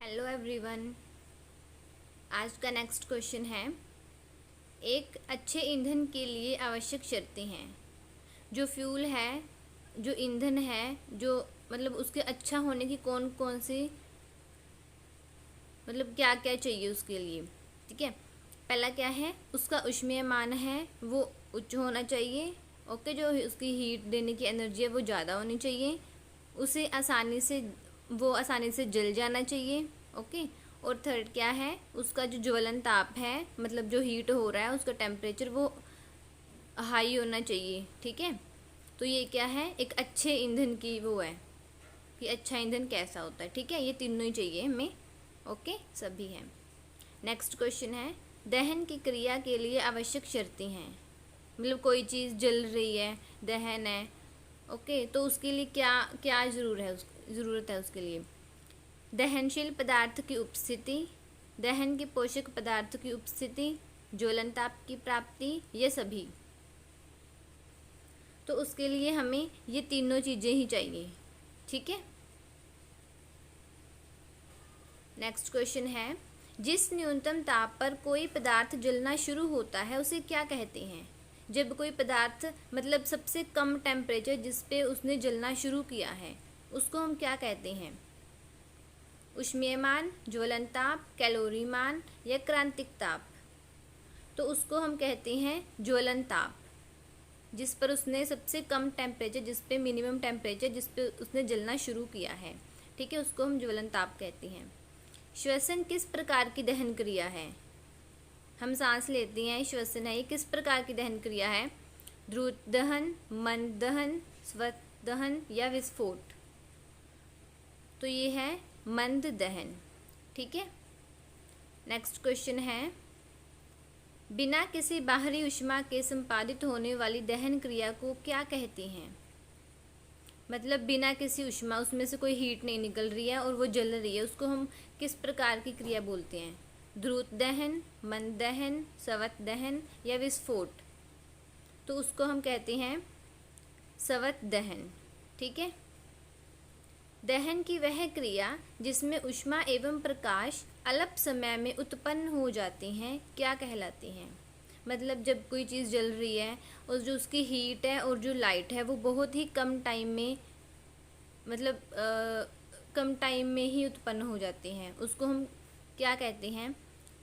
Hello everyone. आज का next question है, एक अच्छे ईंधन के लिए आवश्यक शर्तें हैं। जो फ्यूल है, जो ईंधन है, जो मतलब उसके अच्छा होने की कौन कौन सी मतलब क्या क्या चाहिए उसके लिए। ठीक है, पहला क्या है, उसका ऊष्मीयमान है वो उच्च होना चाहिए। ओके, जो उसकी हीट देने की एनर्जी है वो ज़्यादा होनी चाहिए। उसे आसानी से जल जाना चाहिए। ओके, और थर्ड क्या है, उसका जो ज्वलन ताप है, मतलब जो हीट हो रहा है उसका टेम्परेचर वो हाई होना चाहिए। ठीक है, तो ये क्या है, एक अच्छे ईंधन की वो है कि अच्छा ईंधन कैसा होता है। ठीक है, ये तीनों ही चाहिए हमें। ओके, सभी हैं। नेक्स्ट क्वेश्चन है, दहन की क्रिया के लिए आवश्यक शर्तें हैं। मतलब कोई चीज़ जल रही है, दहन है। ओके, तो उसके लिए क्या क्या ज़रूरत है उसके लिए। दहनशील पदार्थ की उपस्थिति, दहन के पोषक पदार्थ की उपस्थिति, ज्वलन ताप की प्राप्ति, ये सभी। तो उसके लिए हमें ये तीनों चीज़ें ही चाहिए। ठीक है, नेक्स्ट क्वेश्चन है, जिस न्यूनतम ताप पर कोई पदार्थ जलना शुरू होता है उसे क्या कहते हैं। जब कोई पदार्थ मतलब सबसे कम टेम्परेचर जिस पे उसने जलना शुरू किया है उसको हम क्या कहते हैं। ऊष्मीयमान, ज्वलन ताप, कैलोरीमान या क्रांतिक ताप। तो उसको हम कहते हैं ज्वलन ताप, जिस पर उसने सबसे कम टेम्परेचर, जिस पे मिनिमम टेम्परेचर जिस पे उसने जलना शुरू किया है। ठीक है, उसको हम ज्वलन ताप कहते हैं। श्वसन किस प्रकार की दहन क्रिया है। हम सांस लेते हैं, श्वसन है, ये किस प्रकार की दहन क्रिया है। द्रुत दहन, मंद दहन, स्वत दहन या विस्फोट। तो ये है मंद दहन। ठीक है, नेक्स्ट क्वेश्चन है, बिना किसी बाहरी ऊष्मा के संपादित होने वाली दहन क्रिया को क्या कहते हैं। मतलब बिना किसी ऊष्मा, उसमें से कोई हीट नहीं निकल रही है और वो जल रही है, उसको हम किस प्रकार की क्रिया बोलते हैं। द्रुत दहन, मंद दहन, स्वत दहन या विस्फोट। तो उसको हम कहते हैं स्वत दहन। ठीक है, दहन की वह क्रिया जिसमें ऊष्मा एवं प्रकाश अल्प समय में उत्पन्न हो जाते हैं क्या कहलाती हैं। मतलब जब कोई चीज़ जल रही है और जो उसकी हीट है और जो लाइट है वो बहुत ही कम टाइम में, मतलब कम टाइम में ही उत्पन्न हो जाते हैं, उसको हम क्या कहते हैं।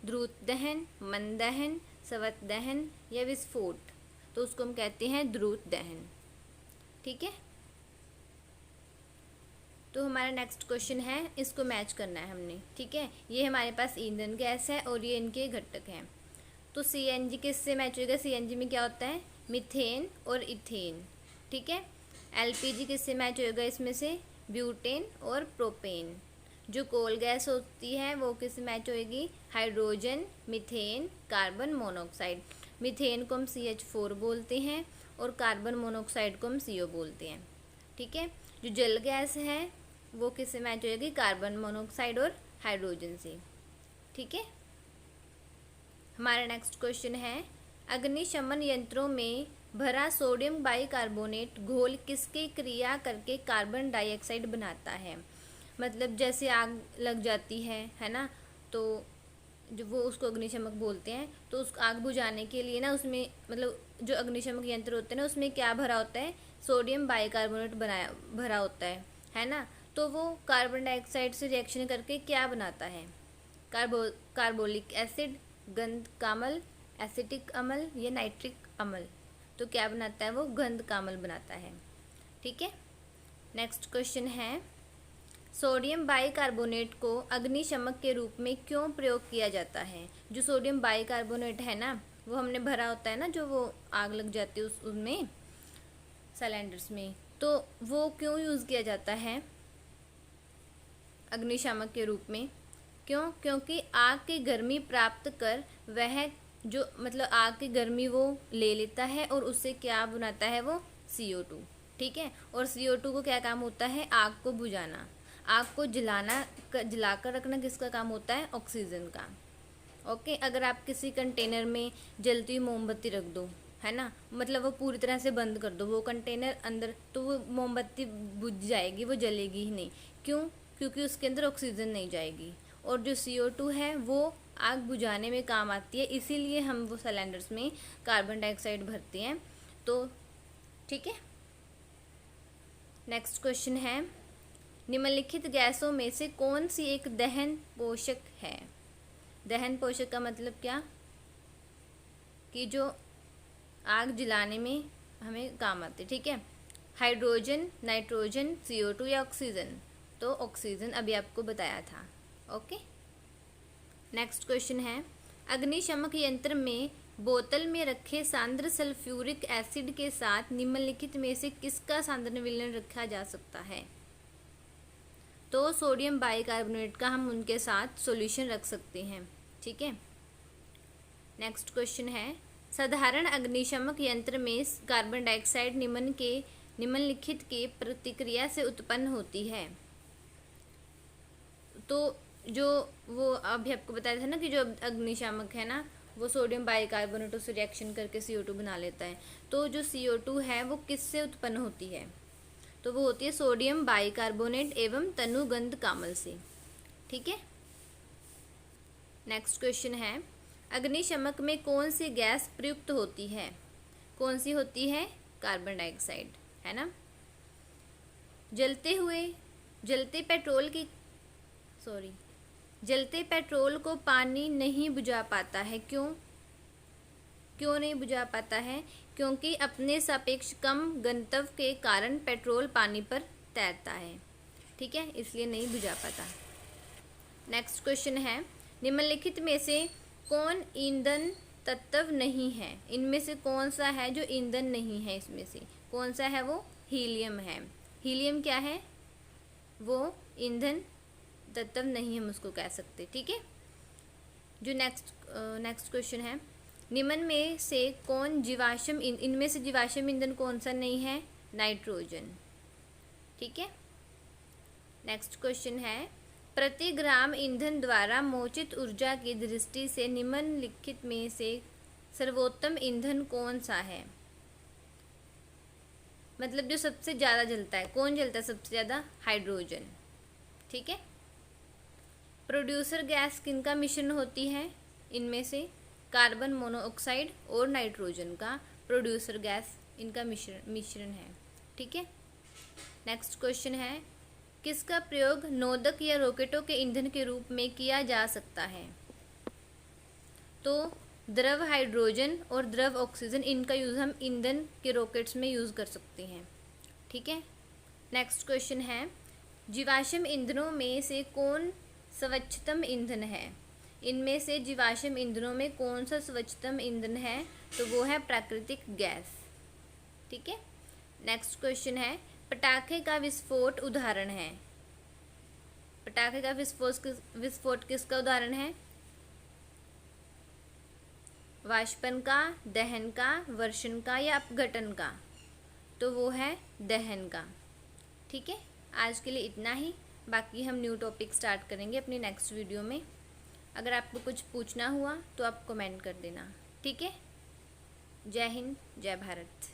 द्रुत दहन, मंद दहन, स्वत दहन या विस्फोट। तो उसको हम कहते हैं द्रुत दहन। ठीक है, तो हमारा नेक्स्ट क्वेश्चन है, इसको मैच करना है हमने। ठीक है, ये हमारे पास ईंधन गैस है और ये इनके घटक हैं। तो सीएनजी किससे मैच होगा। सीएनजी में क्या होता है, मीथेन और इथेन। ठीक है, एलपीजी किससे मैच होगा, इसमें से ब्यूटेन और प्रोपेन। जो कोल गैस होती है वो किससे मैच होएगी, hydrogen, methane, carbon monoxide. Methane को हम CH4 बोलते हैं और कार्बन मोनोऑक्साइड को हम CO बोलते हैं। ठीक है, जो जल गैस है वो किससे मैच होएगी, कार्बन मोनोऑक्साइड और हाइड्रोजन से। ठीक है, हमारा नेक्स्ट क्वेश्चन है, अग्निशमन यंत्रों में भरा सोडियम बाइकार्बोनेट घोल किसकी क्रिया करके कार्बन डाइऑक्साइड बनाता है। मतलब जैसे आग लग जाती है ना, तो जो वो उसको अग्निशमक बोलते हैं। तो उस आग बुझाने के लिए ना उसमें मतलब जो अग्निशमक यंत्र होते हैं ना उसमें क्या भरा होता है, सोडियम बाइकार्बोनेट भरा होता है ना। तो वो कार्बन डाइऑक्साइड से रिएक्शन करके क्या बनाता है, कार्बोलिक एसिड, गंध कामल, एसिटिक अम्ल या नाइट्रिक अम्ल। तो क्या बनाता है वो, गंध कामल बनाता है। ठीक है, नेक्स्ट क्वेश्चन है, सोडियम बाइकार्बोनेट को अग्निशमक के रूप में क्यों प्रयोग किया जाता है। जो सोडियम बाइकार्बोनेट है ना वो हमने भरा होता है ना, जो वो आग लग जाती है उसमें सिलेंडर्स में, तो वो क्यों यूज़ किया जाता है अग्निशामक के रूप में। क्यों, क्योंकि आग की गर्मी प्राप्त कर वह जो मतलब आग की गर्मी वो ले लेता है और उससे क्या बनाता है वो, CO2। ठीक है, और CO2 को क्या काम होता है, आग को बुझाना। आग को जलाकर रखना किसका काम होता है, ऑक्सीजन का। ओके, अगर आप किसी कंटेनर में जलती हुई मोमबत्ती रख दो है ना, मतलब वो पूरी तरह से बंद कर दो वो कंटेनर अंदर, तो वो मोमबत्ती बुझ जाएगी, वो जलेगी ही नहीं। क्यों, क्योंकि उसके अंदर ऑक्सीजन नहीं जाएगी। और जो CO2 है वो आग बुझाने में काम आती है, इसीलिए हम वो सिलेंडर्स में कार्बन डाइऑक्साइड भरते हैं। तो ठीक है, नेक्स्ट क्वेश्चन है, निम्नलिखित गैसों में से कौन सी एक दहन पोषक है? दहन पोषक का मतलब क्या, कि जो आग जलाने में हमें काम आते, ठीक है। हाइड्रोजन, नाइट्रोजन, CO2 या ऑक्सीजन? तो ऑक्सीजन अभी आपको बताया था। ओके, नेक्स्ट क्वेश्चन है, अग्निशमक यंत्र में बोतल में रखे सांद्र सल्फ्यूरिक एसिड के साथ निम्नलिखित में से किसका सांद्र विलयन रखा जा सकता है? तो सोडियम बाइकार्बोनेट का हम उनके साथ सॉल्यूशन रख सकते हैं, ठीक है। नेक्स्ट क्वेश्चन है, साधारण अग्निशमक यंत्र में कार्बन डाइऑक्साइड निम्नलिखित के प्रतिक्रिया से उत्पन्न होती है। तो जो वो अभी आपको बताया था ना कि जो अग्निशामक है ना वो सोडियम बाइकार्बोनेट से रिएक्शन करके CO2 बना लेता है। तो जो CO2 है वो किससे उत्पन्न होती है? तो वो होती है सोडियम बाइकार्बोनेट एवं तनुगंध कामल से, ठीक है। नेक्स्ट क्वेश्चन है, अग्निशमक में कौन सी गैस प्रयुक्त होती है? कौन सी होती है? कार्बन डाइऑक्साइड, है ना। जलते पेट्रोल को पानी नहीं बुझा पाता है, क्यों नहीं बुझा पाता है? क्योंकि अपने सापेक्ष कम घनत्व के कारण पेट्रोल पानी पर तैरता है, ठीक है, इसलिए नहीं बुझा पाता। नेक्स्ट क्वेश्चन है, निम्नलिखित में से कौन ईंधन तत्व नहीं है? इनमें से कौन सा है जो ईंधन नहीं है? इसमें से कौन सा है? वो हीलियम है। हीलियम क्या है? वो ईंधन तत्व नहीं हम उसको कह सकते, ठीक है। जो नेक्स्ट क्वेश्चन है, निम्न में से कौन जीवाश्म इनमें से जीवाश्म ईंधन कौन सा नहीं है? नाइट्रोजन, ठीक है। नेक्स्ट क्वेश्चन है, प्रति ग्राम ईंधन द्वारा मोचित ऊर्जा की दृष्टि से निम्नलिखित में से सर्वोत्तम ईंधन कौन सा है? मतलब जो सबसे ज़्यादा जलता है, कौन जलता है सबसे ज़्यादा? हाइड्रोजन, ठीक है। प्रोड्यूसर गैस किनका मिश्रण होती है? इनमें से कार्बन मोनोऑक्साइड और नाइट्रोजन का प्रोड्यूसर गैस इनका मिश्रण है, ठीक है। नेक्स्ट क्वेश्चन है, किसका प्रयोग नोदक या रॉकेटों के ईंधन के रूप में किया जा सकता है? तो द्रव हाइड्रोजन और द्रव ऑक्सीजन, इनका यूज़ हम ईंधन के रॉकेट्स में यूज़ कर सकते हैं, ठीक है। नेक्स्ट क्वेश्चन है, जीवाश्म ईंधनों में से कौन स्वच्छतम ईंधन है? इनमें से जीवाश्म ईंधनों में कौन सा स्वच्छतम ईंधन है? तो वो है प्राकृतिक गैस, ठीक है। नेक्स्ट क्वेश्चन है, पटाखे का विस्फोट उदाहरण है। पटाखे का विस्फोट किसका उदाहरण है? वाष्पन का, दहन का, वर्षण का या अपघटन का? तो वो है दहन का, ठीक है। आज के लिए इतना ही, बाकी हम न्यू टॉपिक स्टार्ट करेंगे अपनी नेक्स्ट वीडियो में। अगर आपको कुछ पूछना हुआ तो आप कमेंट कर देना, ठीक है। जय हिंद, जय भारत।